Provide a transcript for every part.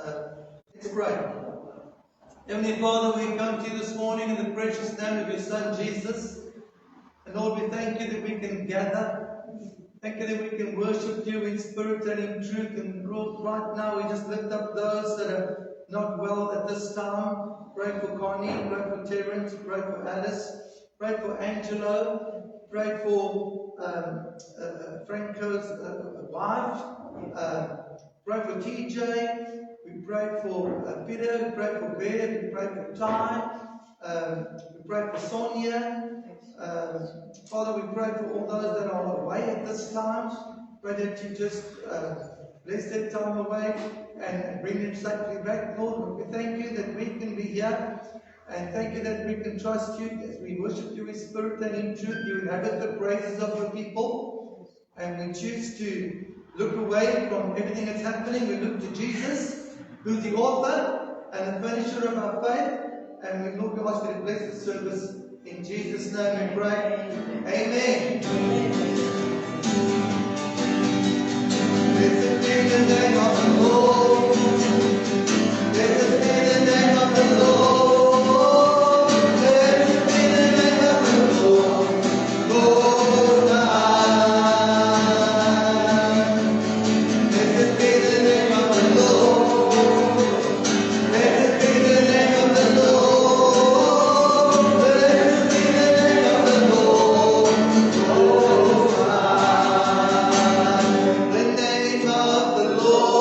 Let's pray. Heavenly Father, we come to you this morning in the precious name of your Son Jesus. And Lord, we thank you that we can gather. Thank you that we can worship you in spirit and in truth. And Lord, right now we just lift up those that are not well at this time. Pray for Connie, pray for Terence, pray for Alice, pray for Angelo, pray for Franco's wife, pray for TJ, we pray for Peter, we pray for Bear, we pray for Ty, we pray for Sonia. Father, we pray for all those that are away at this time. Pray that you just bless their time away and bring them safely back. Lord, we thank you that we can be here, and thank you that we can trust you as we worship you in spirit and in truth. You inhabit the praises of your people, and we choose to look away from everything that's happening. We look to Jesus, who's the author and the finisher of our faith, and we Lord, we ask you to bless the service. In Jesus' name we pray. Amen. Blessed be the name of the Lord. Blessed be the name of the Lord. Blessed be the name of the Lord. Most High. Blessed be the name of the Lord. Blessed be the name of the Lord. The name of the Lord.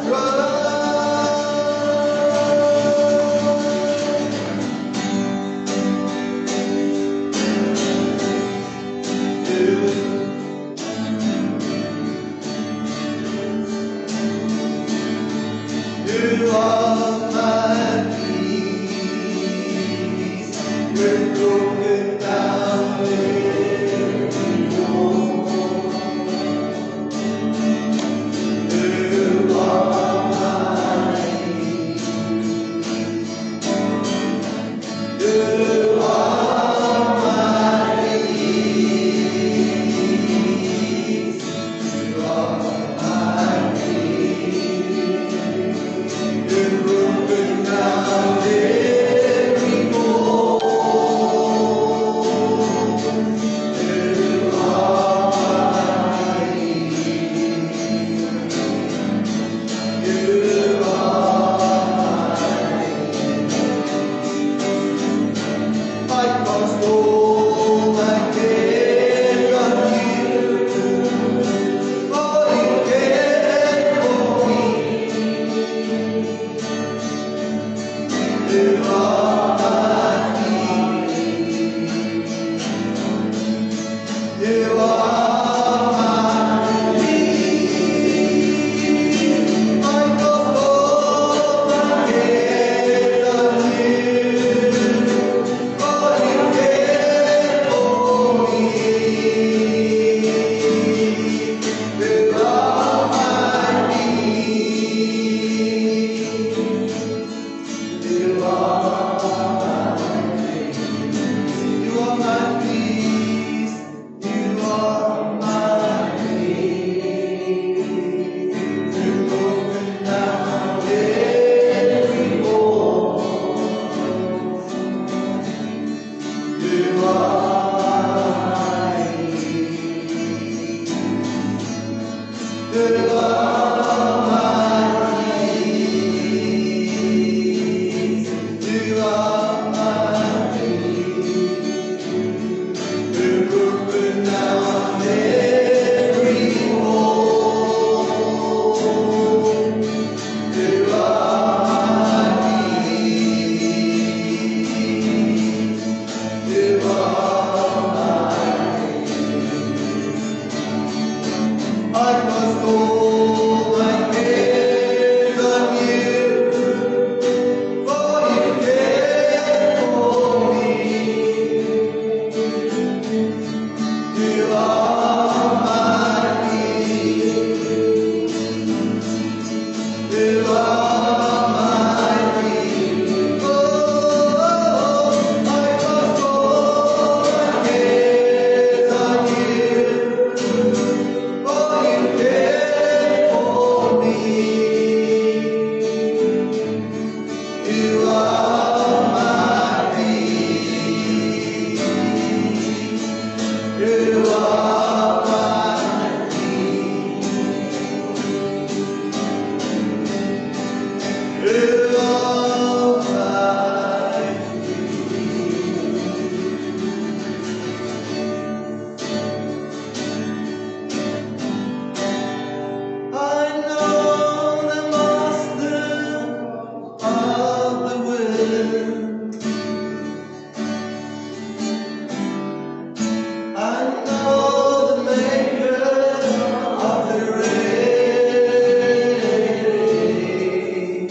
You are my peace. You're broken down every wall. You are my peace. You are my peace. You are my peace. You're broken down every wall. You are my peace. You are my I cast all my care on you, for you care for me. You are my peace. You are my peace. I cast all my care on you, for you care for me. You are my peace. You are my peace. You are my peace. You've broken down every wall. You are my peace. You are my peace. You are my peace. You're broken down every wall. You are my peace. You are my I cast all my cares on you, for you care for me. You are my peace. You are my peace. Oh, I cast all my cares on you, for you care for me. You are my peace. You are my peace. You are my I know the master of the world. I know the maker of the rain.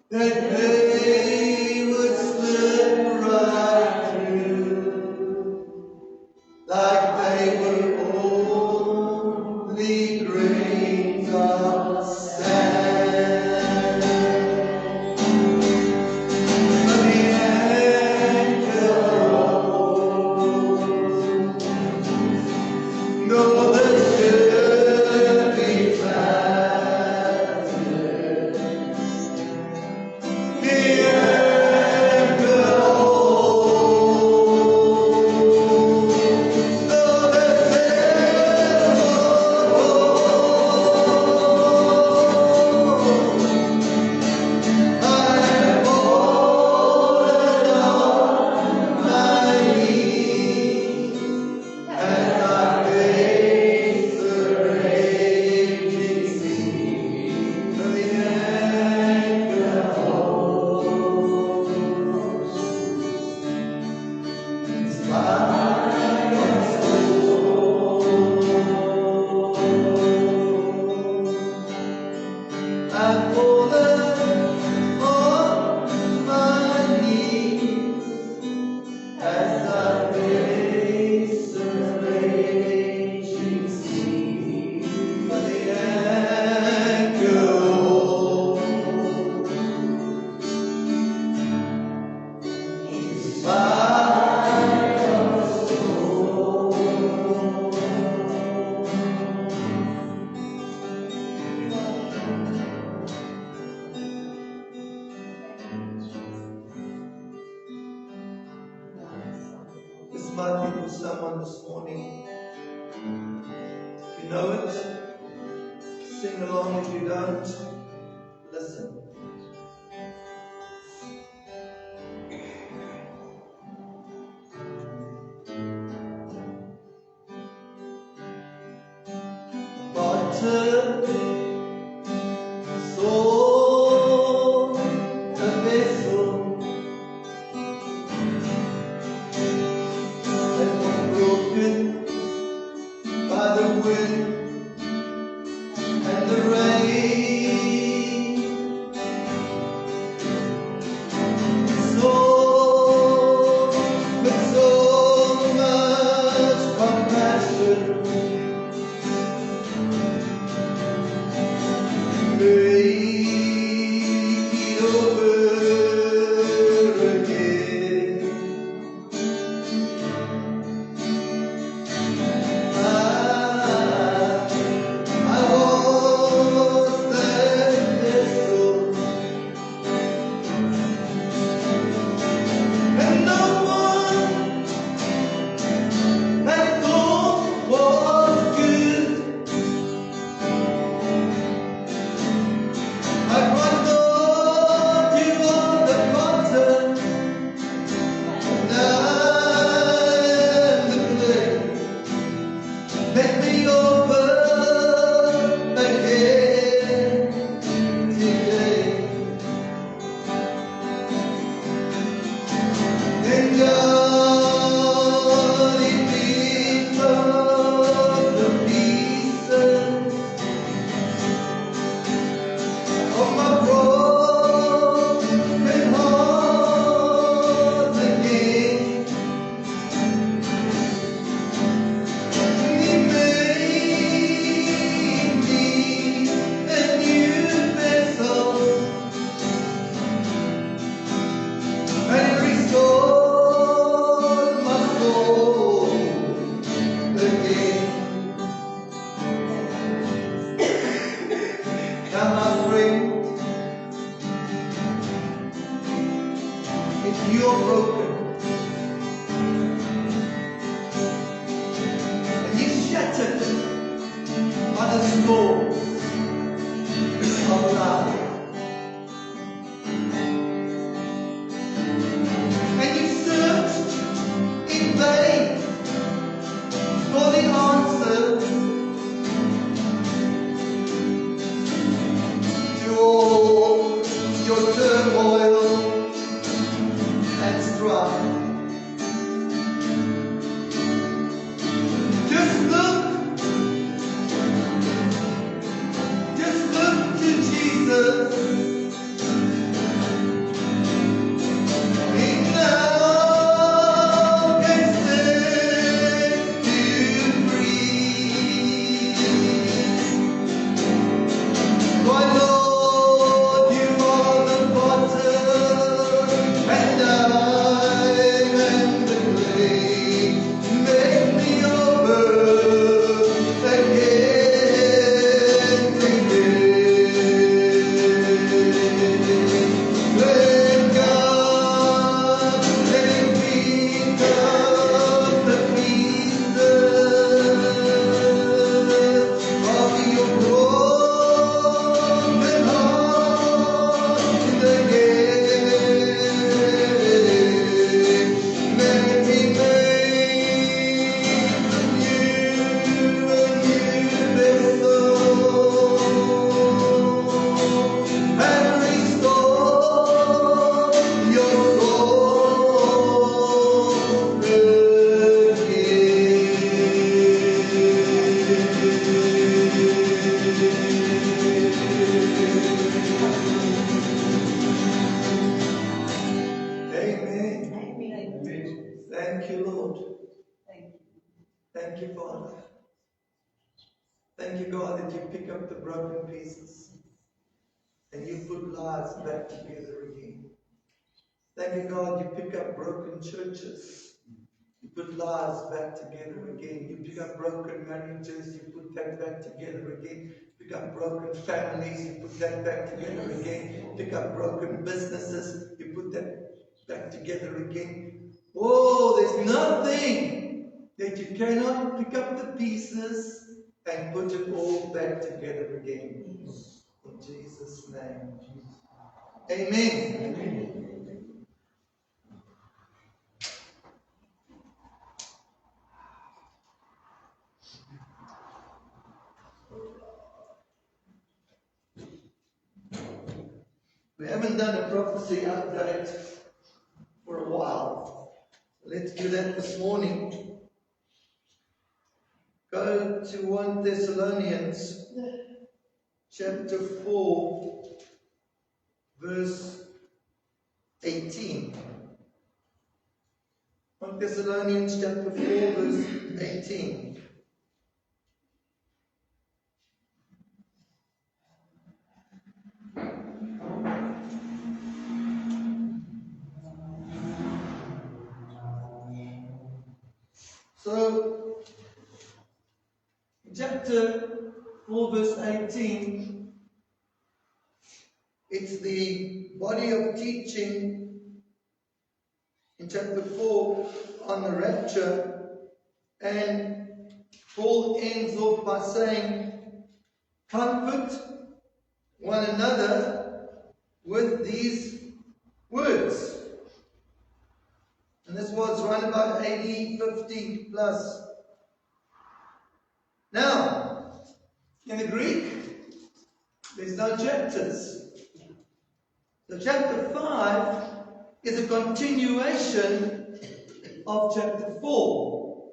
that they would slip right through, like they were only grains of sand. But the anchor holds, though the ship be battered, the anchor holds, though the sailboat rolls. I have fallen on my knees as I face the raging sea. For the anchor holds. In spite of storm, I've fallen on my knees as I face the raging sea. For the anchor holds. In spite of storm. This might be for someone this morning. If you know it, sing along. If you don't, listen. Potter saw a vessel that was broken by the wind and the rain. So, with so much compassion, make it over again. I was that vessel, and no one had thought was good. I thought you on the potter, and I'm the clay. Make me over again today. And God, it picked up the pieces of my broken heart again. He made me a new vessel, and He restored my soul again. Now, my friend, if you're broken and you're shattered by the storms of life, and you searched in vain for the answer to all your turmoil and strife. Just look Thank you, Father. Thank you, God, that you pick up the broken pieces and you put lives back together again. Thank you, God, you pick up broken churches. You put lives back together again. You pick up broken marriages. You put that back together again. Pick up broken families. You put that back together again. Pick up broken businesses. You put that back together again. Oh, there's nothing that you cannot pick up the pieces and put it all back together again. In Jesus' name. Amen. Amen. We haven't done a prophecy update for a while. Let's do that this morning. Go to 1 Thessalonians chapter 4, verse 18. 1 Thessalonians chapter 4, verse 18. So, chapter 4, verse 18, it's the body of teaching in chapter 4 on the rapture, and Paul ends off by saying, comfort one another with these words. And this was around about AD 50 plus. Now, in the Greek, there's no chapters. So chapter 5 is a continuation of chapter 4.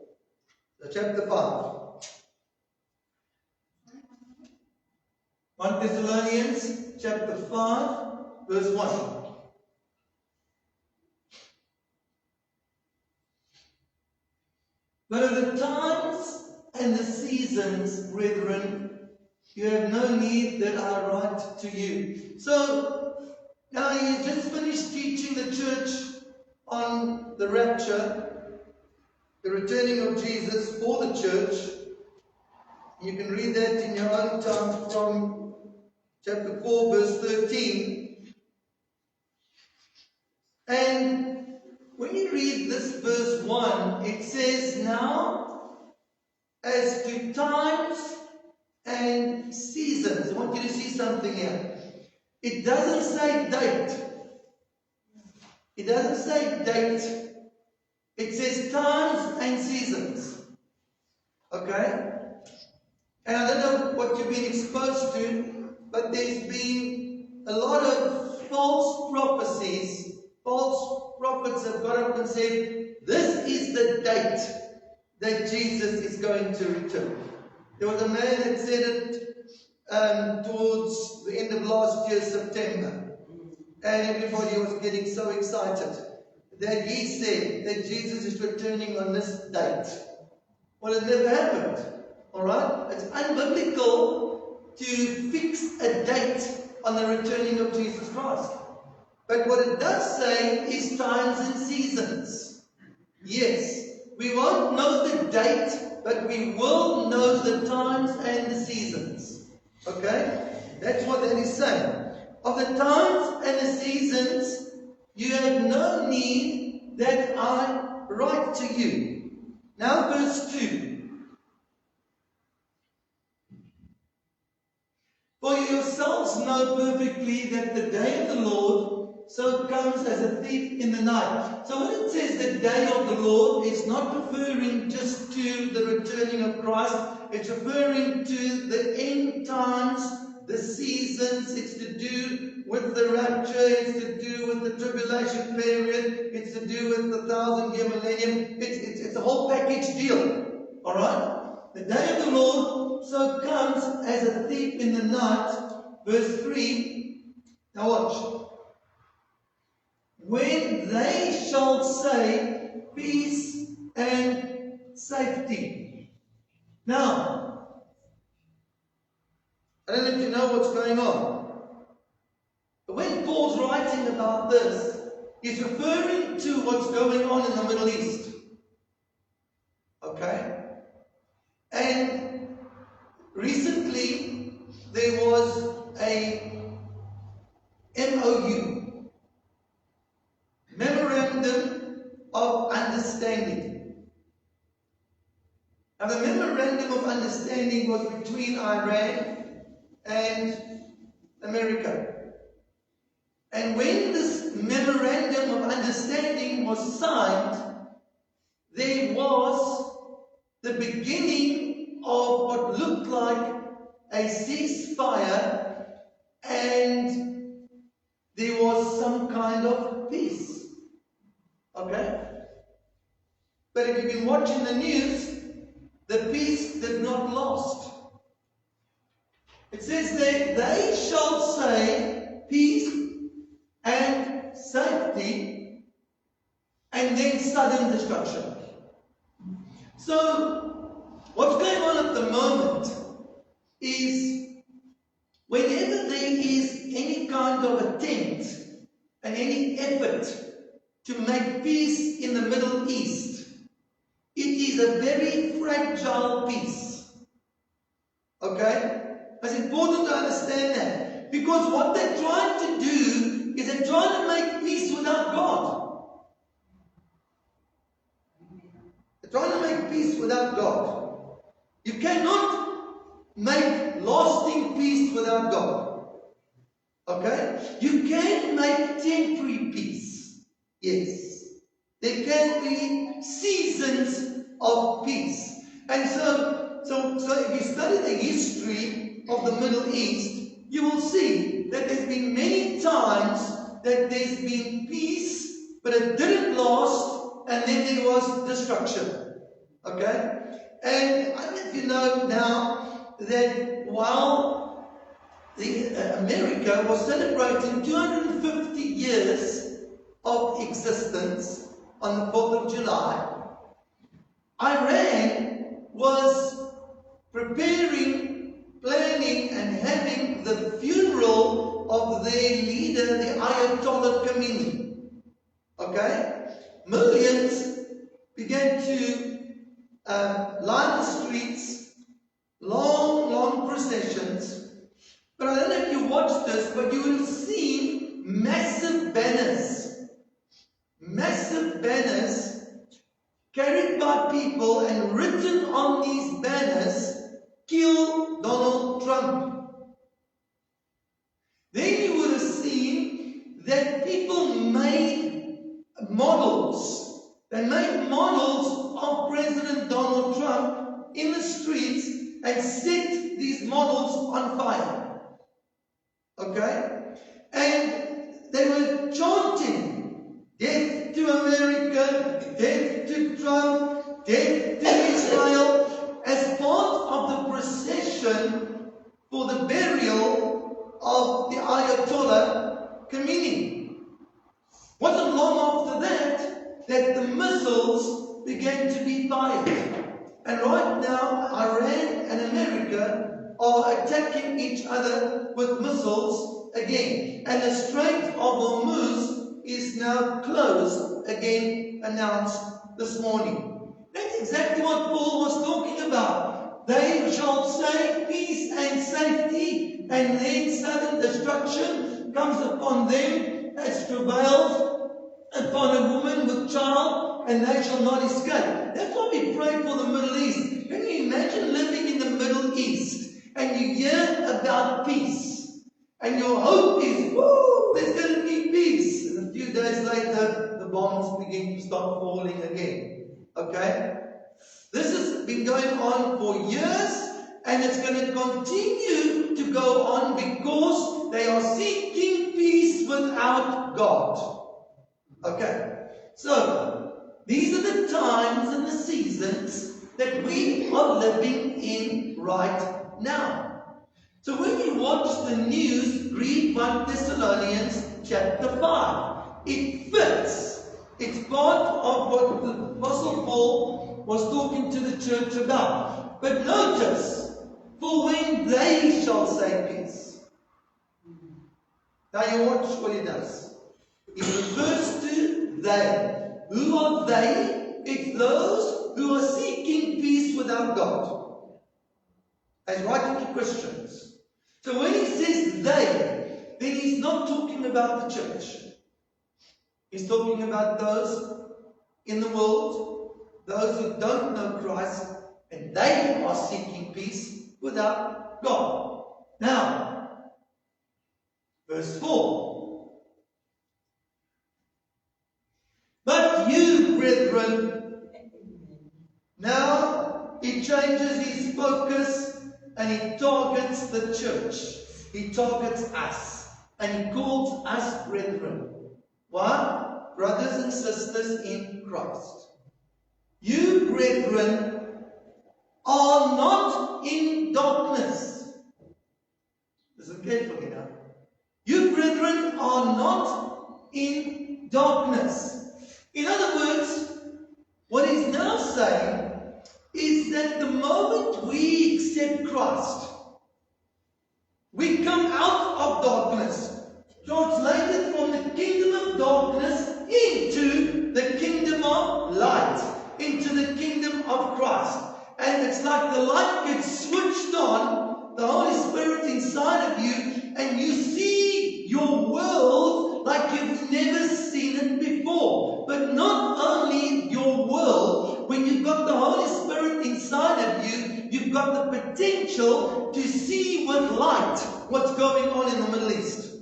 So chapter 5. 1 Thessalonians chapter 5, verse 1. But of the times and the seasons, brethren, you have no need that I write to you. So, now he just finished teaching the church on the rapture, the returning of Jesus for the church. You can read that in your own time from chapter 4, verse 13. And when you read this verse 1, it says, now, as to times and seasons. I want you to see something here. It doesn't say date. It doesn't say date. It says times and seasons. Okay? And I don't know what you've been exposed to, but there's been a lot of false prophecies. False prophets have got up and said, this is the date that Jesus is going to return. There was a man that said it towards the end of last year, September. And everybody was getting so excited that he said that Jesus is returning on this date. Well, it never happened. Alright? It's unbiblical to fix a date on the returning of Jesus Christ. But what it does say is times and seasons. Yes, we won't know the date, but we will know the times and the seasons. Okay? That's what that is saying. Of the times and the seasons, you have no need that I write to you. Now verse 2. For you yourselves know perfectly that the day of the Lord so comes as a thief in the night. So when it says the day of the Lord, it's not referring just to the returning of Christ. It's referring to the end times, the seasons. It's to do with the rapture. It's to do with the tribulation period. It's to do with the 1,000-year millennium. It's a whole package deal. Alright? The day of the Lord so comes as a thief in the night. Verse 3. Now watch. When they shall say peace and safety. Now, I don't know if you know what's going on. But when Paul's writing about this, he's referring to what's going on in the Middle East. Okay? And recently, there was a MOU, Memorandum of Understanding. Now, the Memorandum of Understanding was between Iran and America. And when this Memorandum of Understanding was signed, there was the beginning of what looked like a ceasefire, and there was some kind of peace. Okay? But if you've been watching the news, the peace did not last. It says that they shall say peace and safety, and then sudden destruction. So, what's going on at the moment is whenever there is any kind of attempt and any effort to make peace in the Middle East, it is a very fragile peace. Okay? It's important to understand that. Because what they're trying to do is they're trying to make peace without God. They're trying to make peace without God. You cannot make lasting peace without God. Okay? You can make temporary peace. Yes. There can be seasons of peace. And so if you study the history of the Middle East, you will see that there's been many times that there's been peace, but it didn't last, and then there was destruction. Okay? And I don't know if you know now that while America was celebrating 250 years of existence on the 4th of July, Iran was preparing, planning, and having the funeral of their leader, the Ayatollah Khomeini. Okay? Millions began to line the streets, long processions. But I don't know if you watched this, but you would have seen massive banners carried by people, and written on these banners, "Kill Donald Trump." Then you would have seen that people made models. They made models of President Donald Trump in the streets and set these models on fire. Okay? And they were chanting, "Death to America, death to Trump, death to Israel," as part of the procession for the burial of the Ayatollah Khomeini. Wasn't long after that the missiles began to be fired. And right now, Iran and America are attacking each other with missiles again. And the Strait of Hormuz is now closed again, announced this morning. That's exactly what Paul was talking about. They shall say peace and safety, and then sudden destruction comes upon them as travails upon a woman with child, and they shall not escape. That's why we pray for the Middle East. Can you imagine living in the Middle East and you hear about peace, and your hope is, woo, there's going to be peace, and a few days later the bombs begin to start falling again. Okay? This has been going on for years, and it's going to continue to go on because they are seeking peace without God. Okay, so these are the times and the seasons that we are living in right now. So when you watch the news, read 1 Thessalonians chapter 5. It fits. It's part of what the Apostle Paul was talking to the church about. But notice, for when they shall say peace. Now you watch what he does. He refers to they. Who are they? It's those who are seeking peace without God. As writing to Christians. So when he says they, then he's not talking about the church. He's talking about those in the world, those who don't know Christ, and they are seeking peace without God. Now, verse 4. But you, brethren, now he changes his focus and he targets the church. He targets us and he calls us brethren. Why? Brothers and sisters in Christ. You, brethren, are not in darkness. Listen carefully now. You, brethren, are not in darkness. In other words, what he's now saying is that the moment we accept Christ, we come out of darkness, translated from the kingdom of darkness into the kingdom of light, into the kingdom of Christ. And it's like the light gets switched on, the Holy Spirit inside of you, and you see your world like you've never seen it before. But not only your world, when you've got the Holy Spirit inside of you, you've got the potential to see with light what's going on in the Middle East.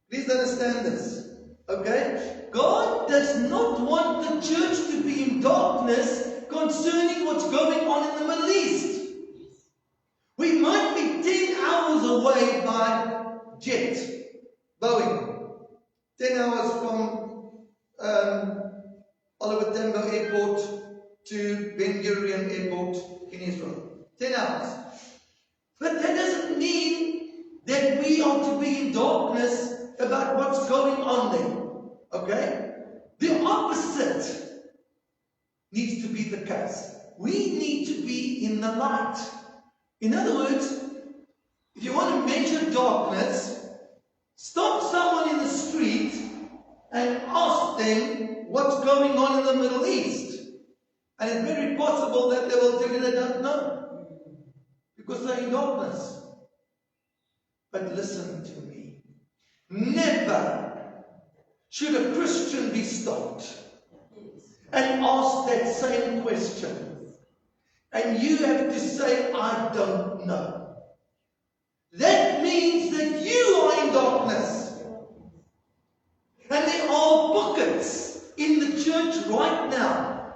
Please understand this. Okay? God does not want the church to be in darkness concerning what's going on in the Middle East. We might be 10 hours away by jet, Boeing. 10 hours from Oliver Tambo Airport to Ben Gurion Airport in Israel. 10 hours. But that doesn't mean that we are to be in darkness about what's going on there. Okay? The opposite needs to be the case. We need to be in the light. In other words, if you want to measure darkness, stop someone in the street and ask them what's going on in the Middle East. And it's very possible that they will tell you they don't know. Because they're in darkness. But listen to me. Never should a Christian be stopped and asked that same question. And you have to say, I don't know. That means that you are in darkness. And there are pockets in the church right now.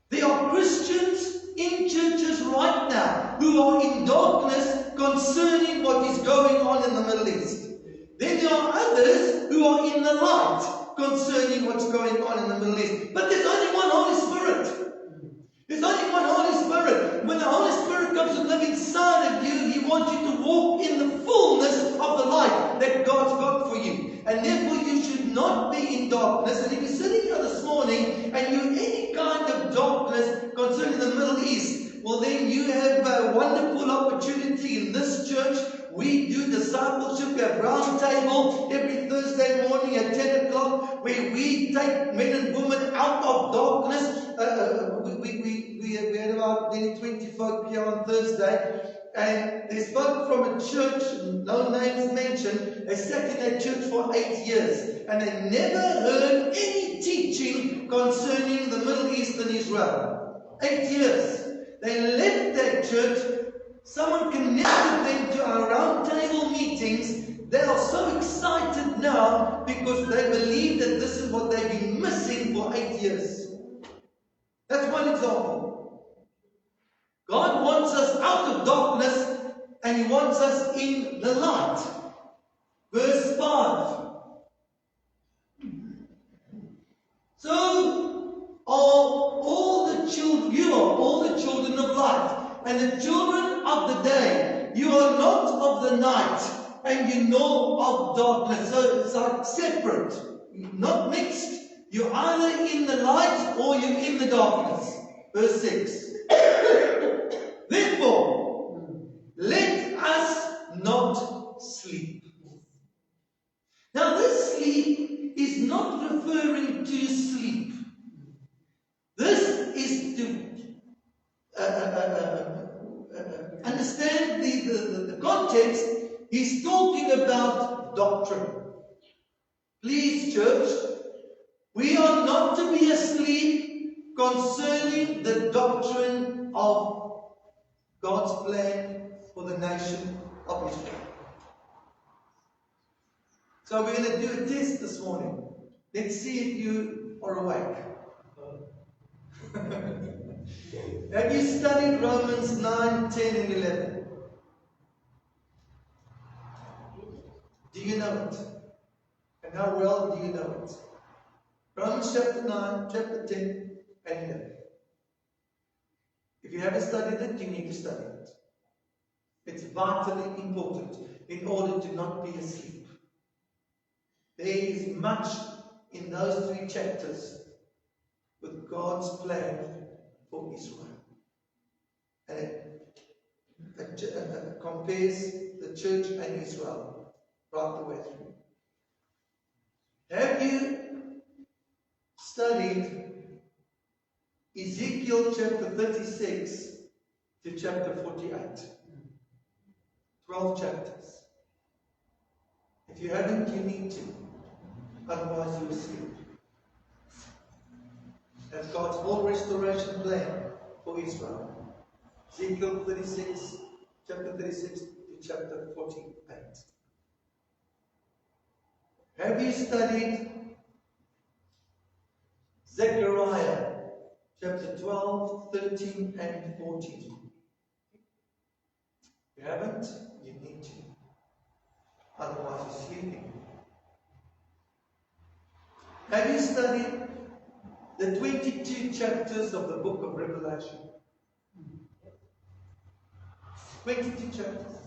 There are Christians in churches right now who are in darkness concerning what is going on in the Middle East. Then there are others who are in the light concerning what's going on in the Middle East. But there's only one Holy Spirit. There's only one Holy Spirit. When the Holy Spirit comes to live inside of you, He wants you to walk in the fullness of the light that God's got for you. And therefore you should not be in darkness. And if you're sitting here this morning and you're in any kind of darkness concerning the Middle East, well then you have a wonderful opportunity in this church. We do discipleship at round table every Thursday morning at 10 o'clock, where we take men and women out of darkness. We had about nearly 20 folk here on Thursday, and they spoke from a church, no names mentioned. They sat in that church for 8 years, and they never heard any teaching concerning the Middle East and Israel. 8 years. They left that church. Someone connected them to our round table meetings. They are so excited now because they believe that this is what they've been missing for 8 years. That's one example. God wants us out of darkness and He wants us in the light. Verse 5. So you are all the children of light, and the children of the day. You are not of the night, and you know of darkness. So it's like separate, not mixed. You're either in the light or you're in the darkness. verse 6. Therefore, let us not sleep. Now this sleep is not referring to sleep. This is to understand the context. He's talking about doctrine. Please, church, we are not to be asleep concerning the doctrine of God's plan for the nation of Israel. So we're going to do a test this morning. Let's see if you are awake. Have you studied Romans 9, 10 and 11? Do you know it? And how well do you know it? Romans chapter 9, chapter 10 and 11. If you haven't studied it, you need to study it. It's vitally important in order to not be asleep. There is much in those 3 chapters with God's plan for Israel. And it compares the church and Israel right the way through. Have you studied Ezekiel chapter 36 to chapter 48? 12 chapters. If you haven't, you need to. Otherwise you will sleep. That's God's whole restoration plan for Israel. Ezekiel 36, chapter 36 to chapter 48. Have you studied Zechariah chapter 12, 13 and 14? If you haven't, you need to. Otherwise you're sleeping. Have you studied the 22 chapters of the book of Revelation? 22 chapters.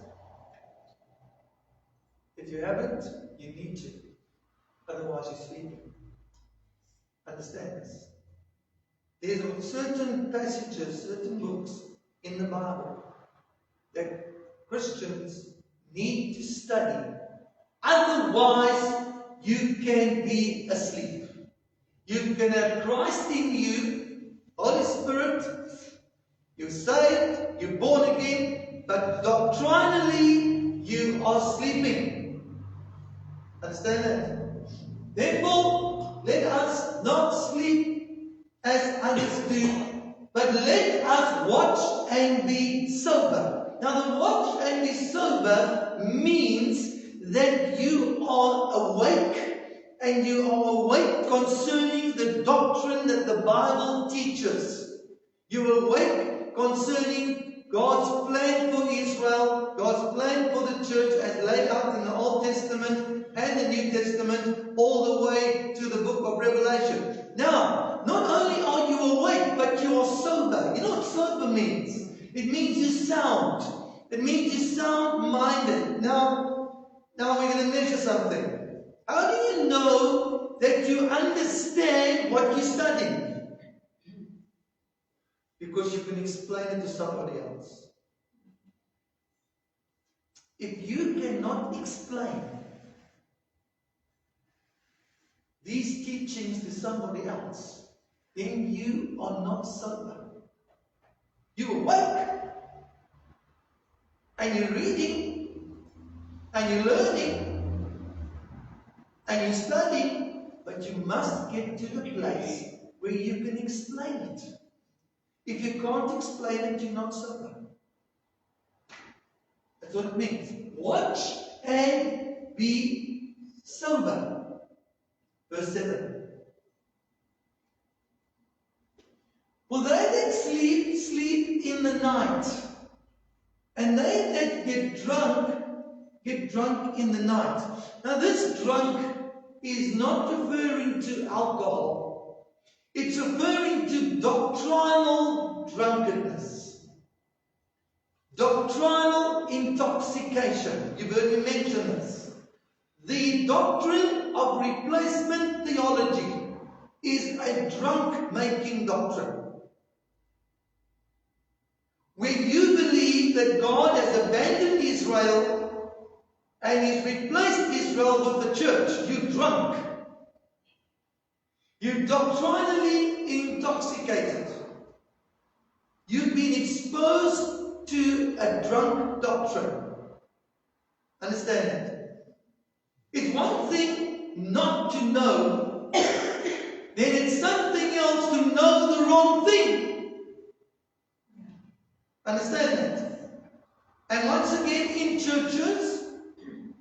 If you haven't, you need to. Otherwise you're sleeping. Understand this. There's certain passages, certain books in the Bible that Christians need to study. Otherwise, you can be asleep. You can have Christ in you, Holy Spirit, you're saved, you're born again, but doctrinally you are sleeping. Understand that? Therefore, let us not sleep as others do, but let us watch and be sober. Now the watch and be sober means that you are awake, and you are awake concerning the doctrine that the Bible teaches. You are awake concerning God's plan for Israel, God's plan for the church as laid out in the Old Testament and the New Testament, all the way to the book of Revelation. Now, not only are you awake, but you are sober. You know what sober means? It means you're sound. It means you're sound-minded. Now we're going to measure something. How do you know that you understand what you're studying? Because you can explain it to somebody else. If you cannot explain these teachings to somebody else, then you are not sober. You're awake, and you're reading, and you're learning, and you're studying, but you must get to the place where you can explain it. If you can't explain it, you're not sober. That's what it means. Watch and be sober. Verse 7. For they that sleep, sleep in the night. And they that get drunk in the night. Now this drunk is not referring to alcohol. It's referring to doctrinal drunkenness. Doctrinal intoxication. You've heard me mention this. The doctrine of replacement theology is a drunk-making doctrine. that God has abandoned Israel and He's replaced Israel with the church. You're drunk. You're doctrinally intoxicated. You've been exposed to a drunk doctrine. Understand that? It's one thing not to know, then it's something else to know the wrong thing. Understand that? And once again, in churches,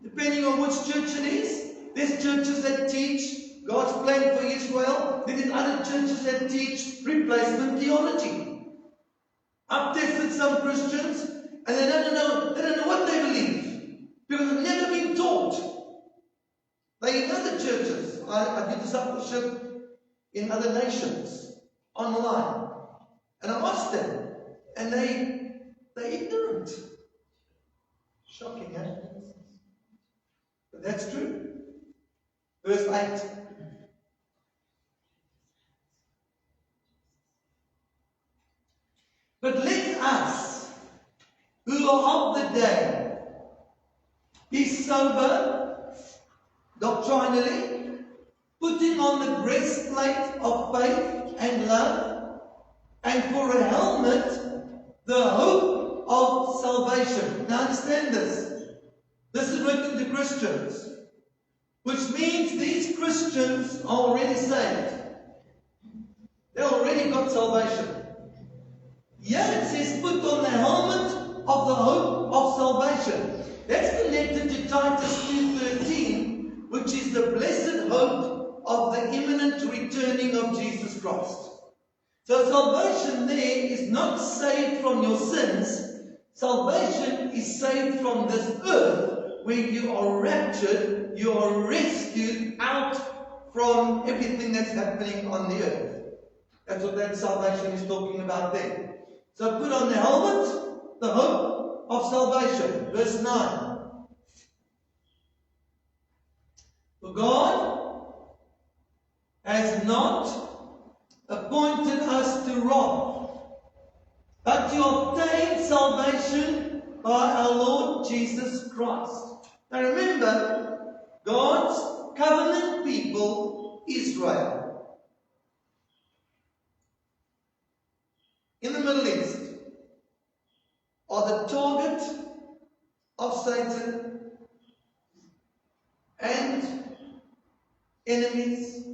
depending on which church it is, there's churches that teach God's plan for Israel. Then there's other churches that teach replacement theology. I've tested some Christians, and they don't know what they believe, because they've never been taught. They in other churches. I do discipleship in other nations online, and I asked them, and they're ignorant. Shocking, eh? But that's true. Verse 8. But let us, who are of the day, be sober, doctrinally, putting on the breastplate of faith and love, and for a helmet, the hope of salvation. Now understand this. This is written to Christians, which means these Christians are already saved. They already got salvation. Here it says, put on the helmet of the hope of salvation. That's connected to Titus 2:13, which is the blessed hope of the imminent returning of Jesus Christ. So salvation there is not saved from your sins. Salvation is saved from this earth, where you are raptured, you are rescued out from everything that's happening on the earth. That's what that salvation is talking about there. So put on the helmet, the hope of salvation. Verse 9. For God has not appointed us to wrath, but to obtain salvation by our Lord Jesus Christ. Now remember, God's covenant people, Israel, in the Middle East, are the target of Satan and enemies,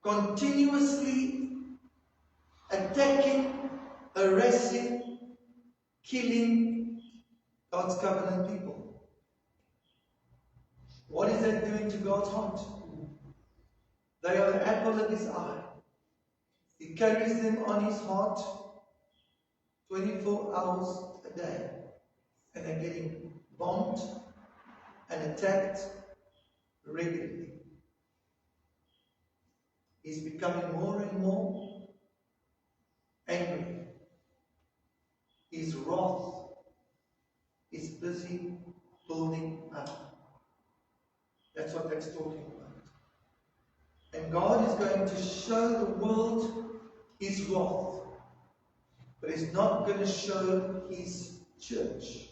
continuously attacking, harassing, killing God's covenant people. What is that doing to God's heart? They are the apple of His eye. He carries them on His heart 24 hours a day. And they're getting bombed and attacked regularly. He's becoming more and more angry. His wrath is busy building up. That's what that's talking about. And God is going to show the world His wrath, but He's not going to show His church,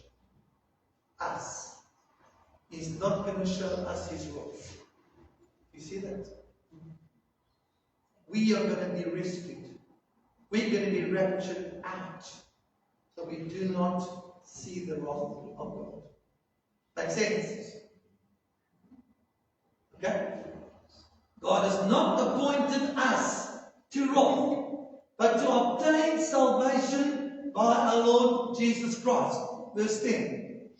us. He's not going to show us His wrath. You see that? We are going to be rescued. We're going to be raptured out, so we do not see the wrath of God. Makes sense? Okay? God has not appointed us to wrath, but to obtain salvation by our Lord Jesus Christ. Verse 10.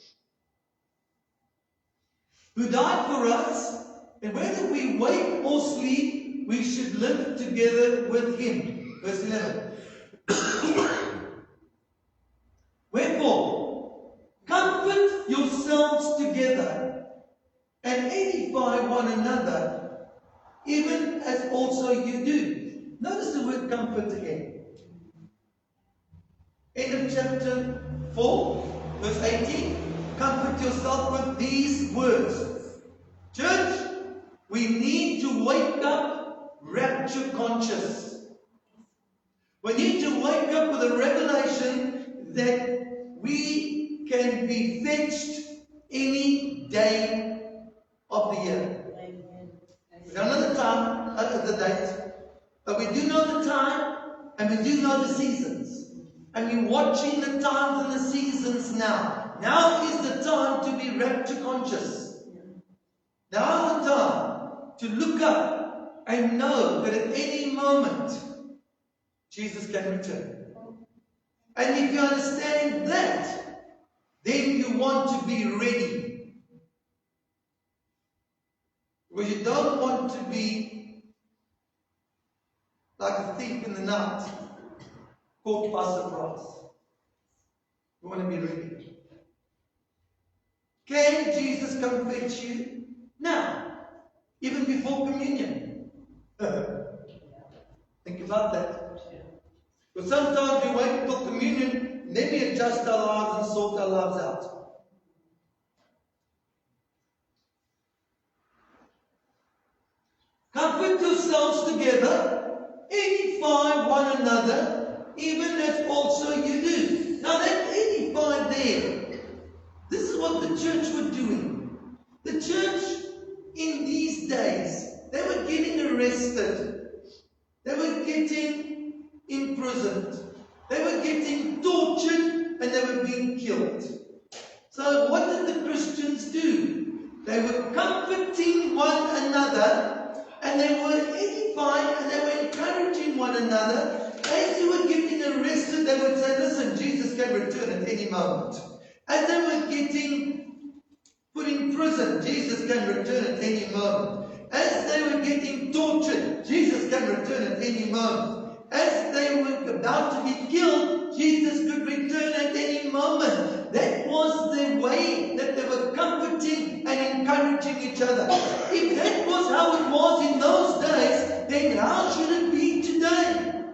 Who died for us, and whether we wake or sleep, we should live together with Him. Verse 11. Wherefore, comfort yourselves together, and edify one another, even as also you do. Notice the word comfort again. End of chapter 4, verse 18. Comfort yourself with these words. Church, we need to wake up rapture conscious. We need to wake up with a revelation that we can be fetched any day of the year. We don't know the time, the date, but we do know the time and we do know the seasons. And we're watching the times and the seasons now. Now is the time to be rapture conscious. Now is the time to look up and know that at any moment Jesus can return. And if you understand that, then you want to be ready. Because you don't want to be like a thief in the night, caught by surprise. You want to be ready. Can Jesus come fetch you now? Even before communion? Think about that. But sometimes we wait until communion, and then we adjust our lives and sort our lives out. Comfort yourselves together, edify one another, even as also you do. Now that edify there, this is what the church were doing. The church in these days, they were getting arrested. They were getting imprisoned. They were getting tortured and they were being killed. So what did the Christians do? They were comforting one another and they were edifying and they were encouraging one another. As they were getting arrested, they would say, listen, Jesus can return at any moment. As they were getting put in prison, Jesus can return at any moment. As they were getting tortured, Jesus can return at any moment. As they were about to be killed, Jesus could return at any moment. That was the way that they were comforting and encouraging each other. If that was how it was in those days, then how should it be today?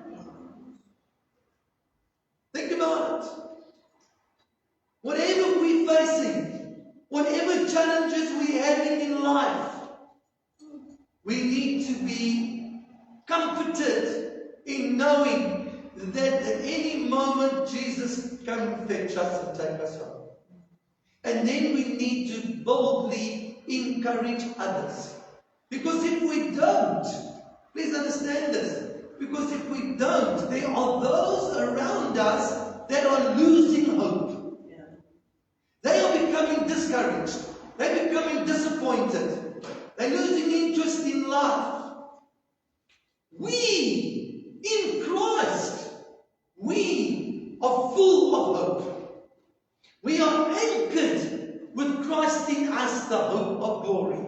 Think about it. Whatever we're facing, whatever challenges we're having in life, we need to be comforted in knowing that at any moment Jesus can fetch us and take us home. And then we need to boldly encourage others. Because if we don't, please understand this, because if we don't, there are those around us that are losing hope. They are becoming discouraged. They're becoming disappointed. They're losing interest in life. We, in Christ, we are full of hope. We are anchored with Christ in us, the hope of glory.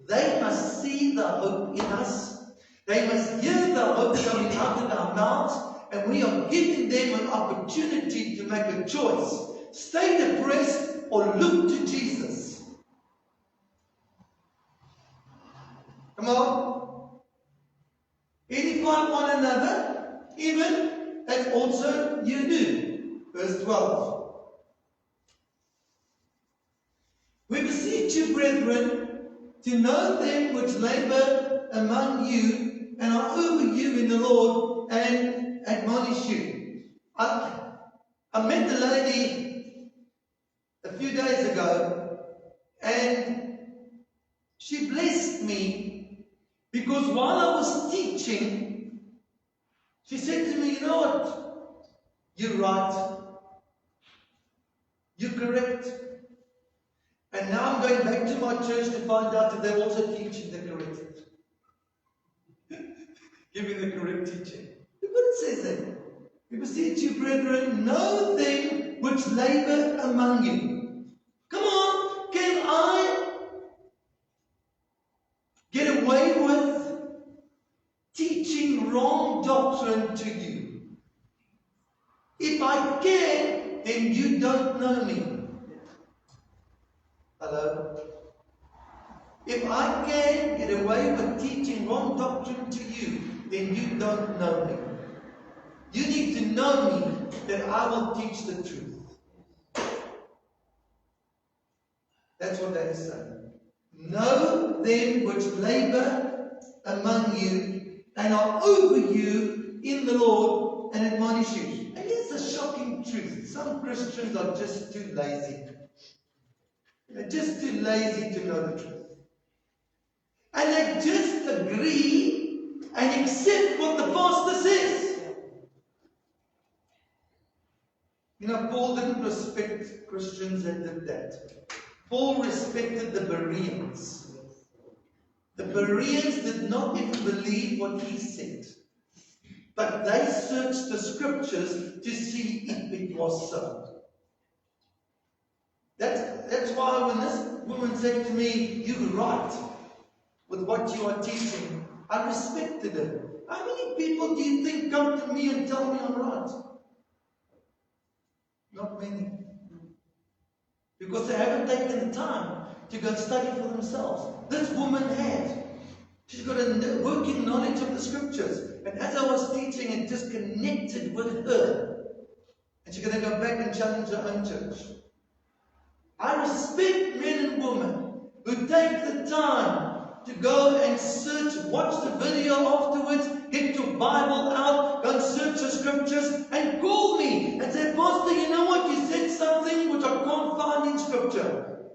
They must see the hope in us. They must hear the hope coming out of our mouths, and we are giving them an opportunity to make a choice. Stay depressed or look to Jesus. Come on. Edify one another, even as also you do. Verse 12. We beseech you, brethren, to know them which labor among you and are over you in the Lord and admonish you. I met the lady a few days ago, and she blessed me because while I was teaching, she said to me, you know what? You're right. You're correct. And now I'm going back to my church to find out if they're also teaching the correct. Giving the correct teaching. Look what it says there. We beseech you, brethren, know them which labor among you. Come on, can I get away with teaching wrong doctrine to you? If I can, then you don't know me. Hello? If I can get away with teaching wrong doctrine to you, then you don't know me. You need to know me that I will teach the truth. That's what that is saying. Know them which labor among you and are over you in the Lord and admonish you. And here's a shocking truth. Some Christians are just too lazy. They're just too lazy to know the truth. And they just agree and accept what the pastor says. You know, Paul didn't respect Christians that did that. Paul respected the Bereans. The Bereans did not even believe what he said. But they searched the scriptures to see if it was so. That's why when this woman said to me, "You're right with what you are teaching," I respected her. How many people do you think come to me and tell me I'm right? Not many. Because they haven't taken the time to go and study for themselves. This woman had. She's got a working knowledge of the scriptures. And as I was teaching, it just connected with her. And she's going to go back and challenge her own church. I respect men and women who take the time to go and search, watch the video afterwards, get your Bible out, go and search the scriptures, and call me and say, "Pastor, you know what? You said something which I can't find in scripture."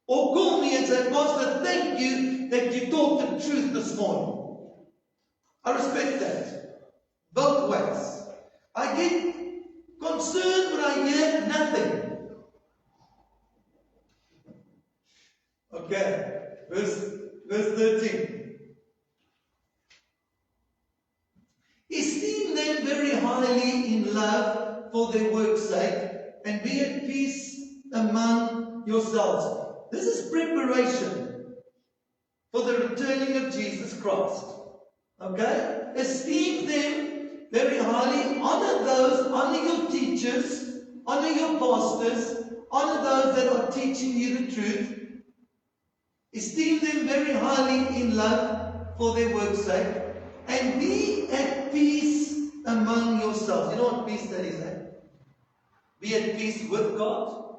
Or call me and say, "Pastor, thank you that you taught the truth this morning." I respect that. Both ways. I get concerned when I hear nothing. Okay, verse 13. Esteem them very highly in love for their work's sake, and be at peace among yourselves. This is preparation for the returning of Jesus Christ. Okay? Esteem them very highly. Honor those, honor your teachers, honor your pastors, honor those that are teaching you the truth. Esteem them very highly in love for their work's sake, and be at peace among yourselves. You know what peace that is, eh? Be at peace with God,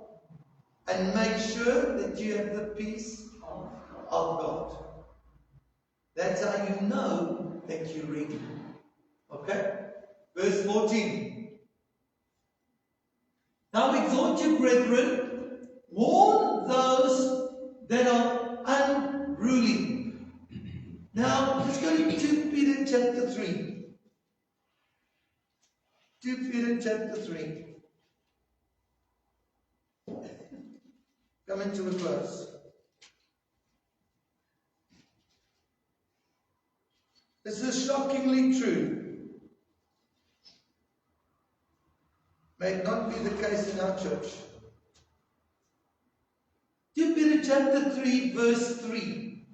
and make sure that you have the peace of God. That's how you know that you're ready. Okay? Verse 14. Now exhort you, brethren, warn those that are unruly. Now, let's go to 2 Peter chapter 3. 2 Peter chapter 3. Coming to a close. This is shockingly true. May it not be the case in our church. 2 Peter chapter 3, verse 3.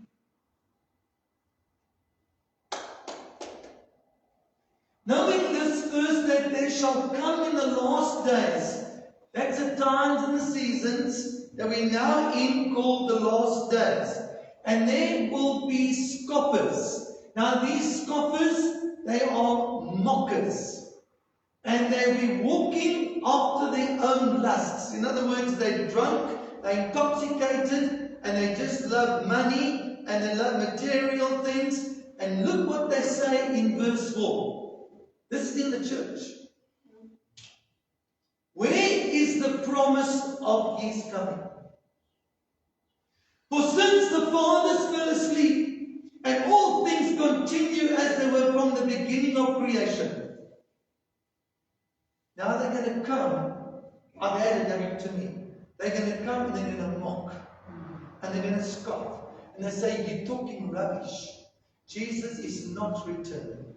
Knowing this first, that there shall come in the last days. That's the times and the seasons that we're now in, called the last days. And there will be scoffers. Now these scoffers, they are mockers. And they'll be walking after their own lusts. In other words, they're drunk, they're intoxicated, and they just love money, and they love material things. And look what they say in verse 4. This is in the church. Where is the promise of his coming? For since the fathers fell asleep, and all things continue as they were from the beginning of creation. Now they're going to come. I've had it done to me. They're going to come and they're going to mock. And they're going to scoff. And they say, "You're talking rubbish. Jesus is not returning.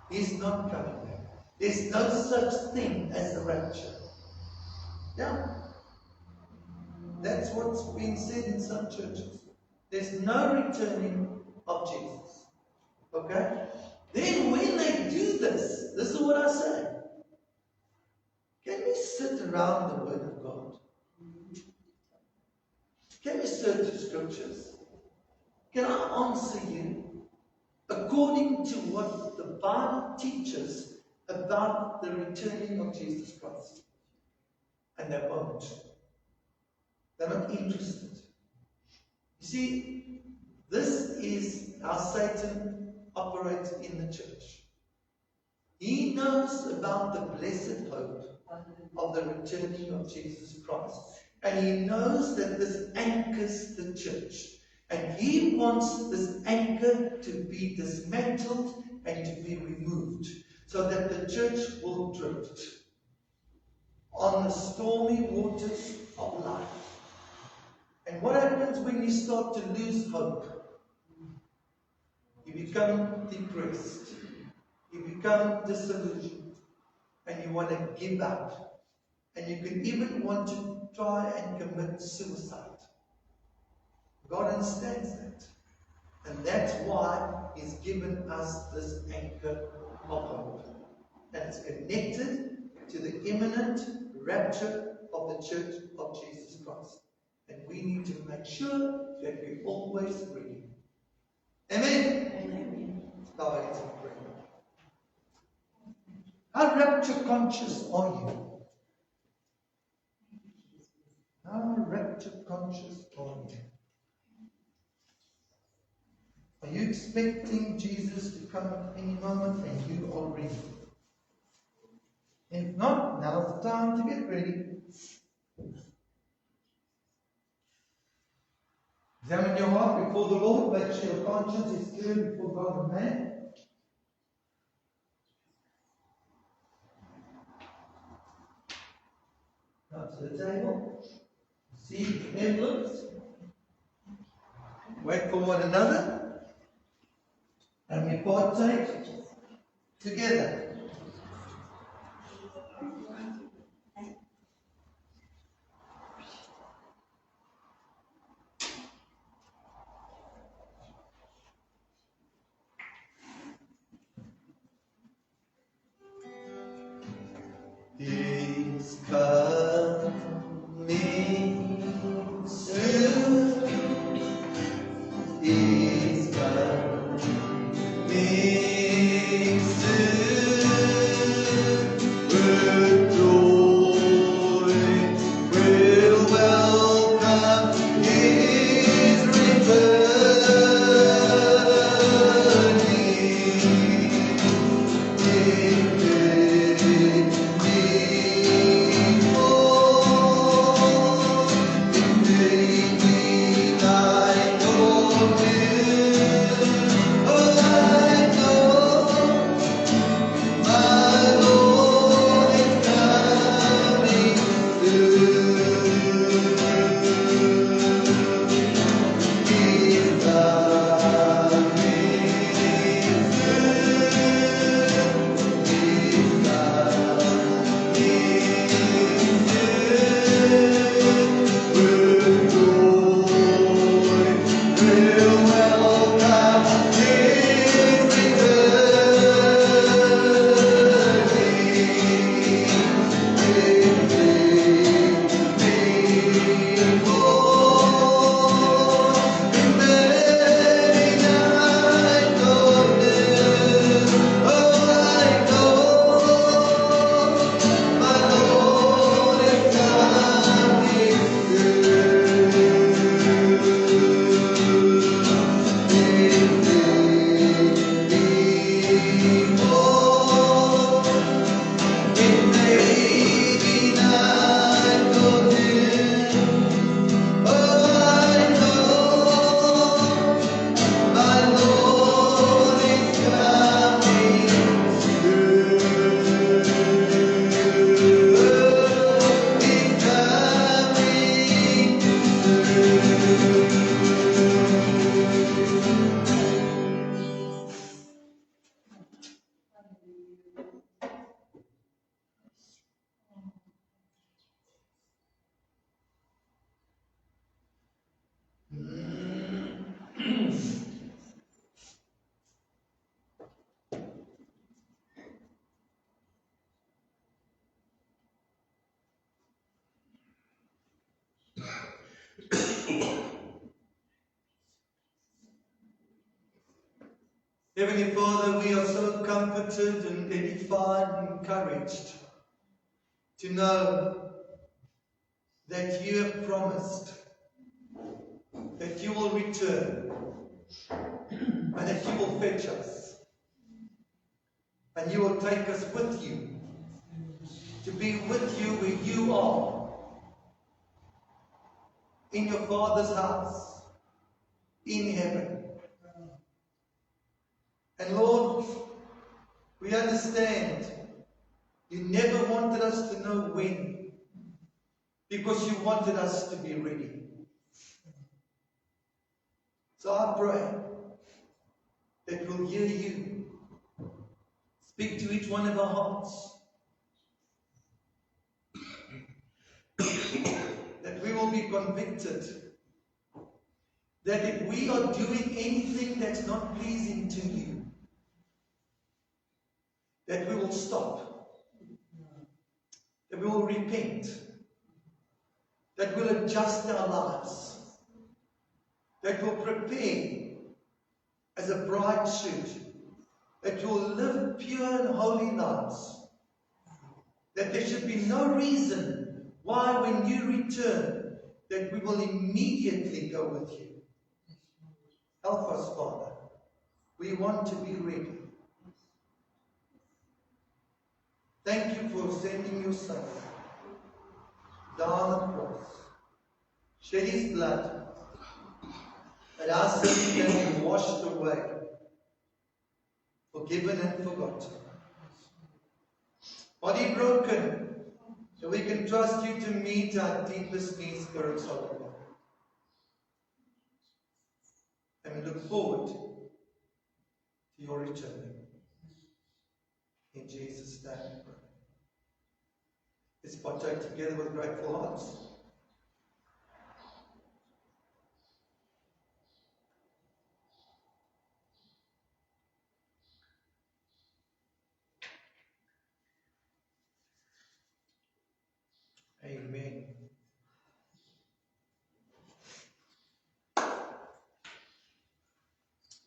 He's not coming back. There's no such thing as the rapture." Yeah. That's what's being said in some churches. There's no returning of Jesus. Okay? Then when they do this, this is what I say. Can we sit around the Word of God? Can we search the Scriptures? Can I answer you according to what the Bible teaches about the returning of Jesus Christ? And they won't. They're not interested. You see, this is how Satan operates in the church. He knows about the blessed hope of the returning of Jesus Christ. And he knows that this anchors the church. And he wants this anchor to be dismantled and to be removed, so that the church will drift on the stormy waters of life. And what happens when you start to lose hope? You become depressed. You become disillusioned. And you want to give up. And you can even want to try and commit suicide. God understands that. And that's why He's given us this anchor of hope. And it's connected to the imminent rapture of the Church of Jesus Christ. And we need to make sure that we're always ready. Amen? Amen. Bow our heads and pray. How rapture conscious are you? How rapture conscious are you? Are you expecting Jesus to come at any moment and you are ready? If not, now's the time to get ready. Examine your heart before the Lord. Make sure your conscience is clear before God and man. Come to the table. Receive the envelopes. Wait for one another. And we partake together. He's coming soon. He's coming soon. With joy we'll welcome His Heavenly Father, we are so comforted and edified and encouraged to know that you have promised that you will return and that you will fetch us. And And you will take us with you, to be with you where you are, in your Father's house, in heaven. And Lord, we understand you never wanted us to know when, because you wanted us to be ready. So I pray that we'll hear you speak to each one of our hearts, that we will be convicted that if we are doing anything that's not pleasing to you, that we will stop, that we will repent, that we'll adjust our lives, that we'll prepare as a bride should, that we'll live pure and holy lives, that there should be no reason why when you return, that we will immediately go with you. Help us, Father. We want to be ready. Thank you for sending your Son down the cross, shed his blood, that our sins can be washed away, forgiven and forgotten. Body broken, so we can trust you to meet our deepest needs, Spirit of God. And we look forward to your return. In Jesus' name we pray. Let's partake together with grateful hearts. Amen.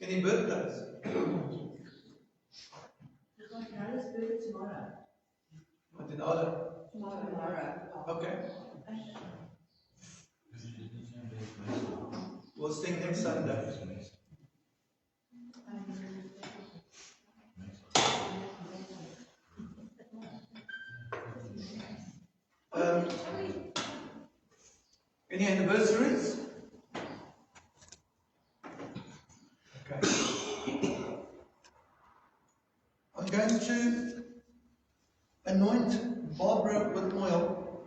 Any birthdays? Nala's birthday tomorrow. What did Ola? Tomorrow. Okay. We'll sing next Sunday. Any anniversaries? Okay. I'm going to anoint Barbara with oil.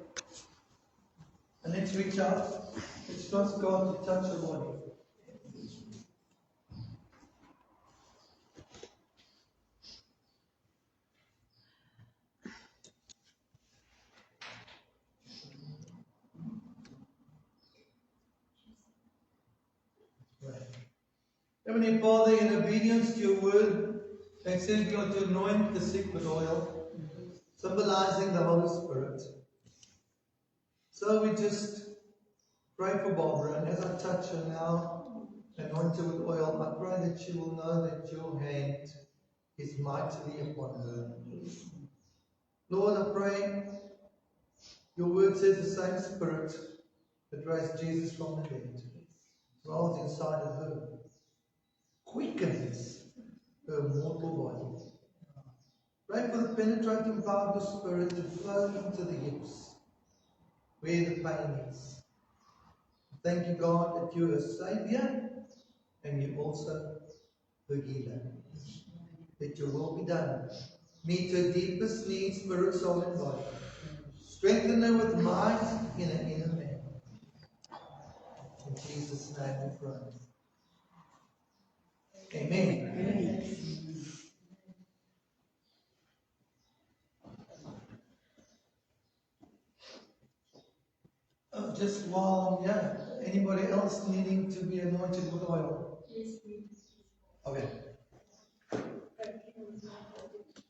And let's reach out. Let's trust God to touch her body. Heavenly Father, in obedience to your word, they said we are to anoint the sick with oil, symbolizing the Holy Spirit. So we just pray for Barbara, and as I touch her now, anoint her with oil, I pray that she will know that your hand is mightily upon her. Lord, I pray, your word says the same Spirit that raised Jesus from the dead dwells inside of her, quickens her mortal body. Pray for the penetrating power of the Spirit to flow into the hips, where the pain is. Thank you, God, that you're a Savior and you're also a healer. That your will be done. Meet her deepest needs, spirit, soul, and body. Strengthen her with might in her inner man. In Jesus' name we pray. Amen. Amen. Just while I'm here, anybody else needing to be anointed with oil? Yes, please. Okay.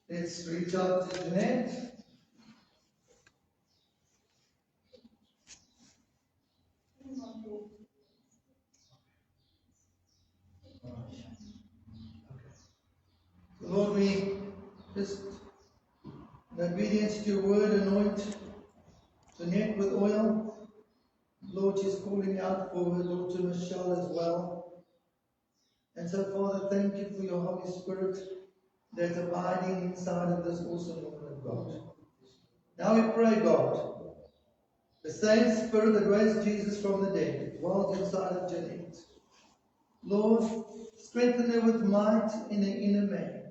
Let's reach out to Jeanette. Lord, we just, in obedience to your word, anoint Jeanette with oil. Lord, she's calling out for her daughter Michelle as well. And so, Father, thank you for your Holy Spirit that's abiding inside of this awesome woman of God. Now we pray, God, the same Spirit that raised Jesus from the dead dwells inside of Jeanette. Lord, strengthen her with might in the inner man.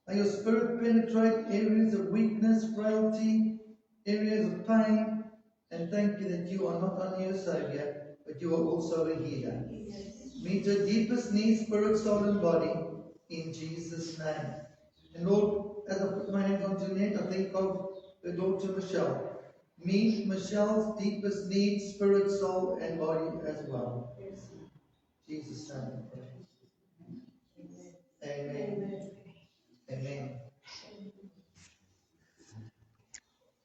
May your Spirit penetrate areas of weakness, frailty, areas of pain, and thank you that you are not only a Saviour, but you are also a healer. Meet her deepest needs, spirit, soul, and body, in Jesus' name. And Lord, as I put my hands on Jeanette, I think of her daughter Michelle. Meet Michelle's deepest needs, spirit, soul, and body as well. Jesus' name. Amen. Amen.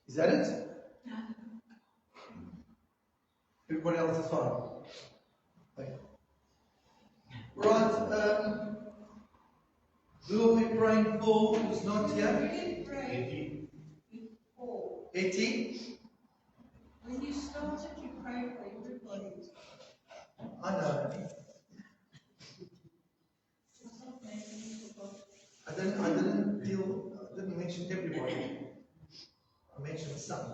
Is that it? Everybody else is fine. Okay. Right. Who will be praying for who's not here? Etty? When you started, you prayed for everybody. I know. I didn't mention everybody. I mentioned some.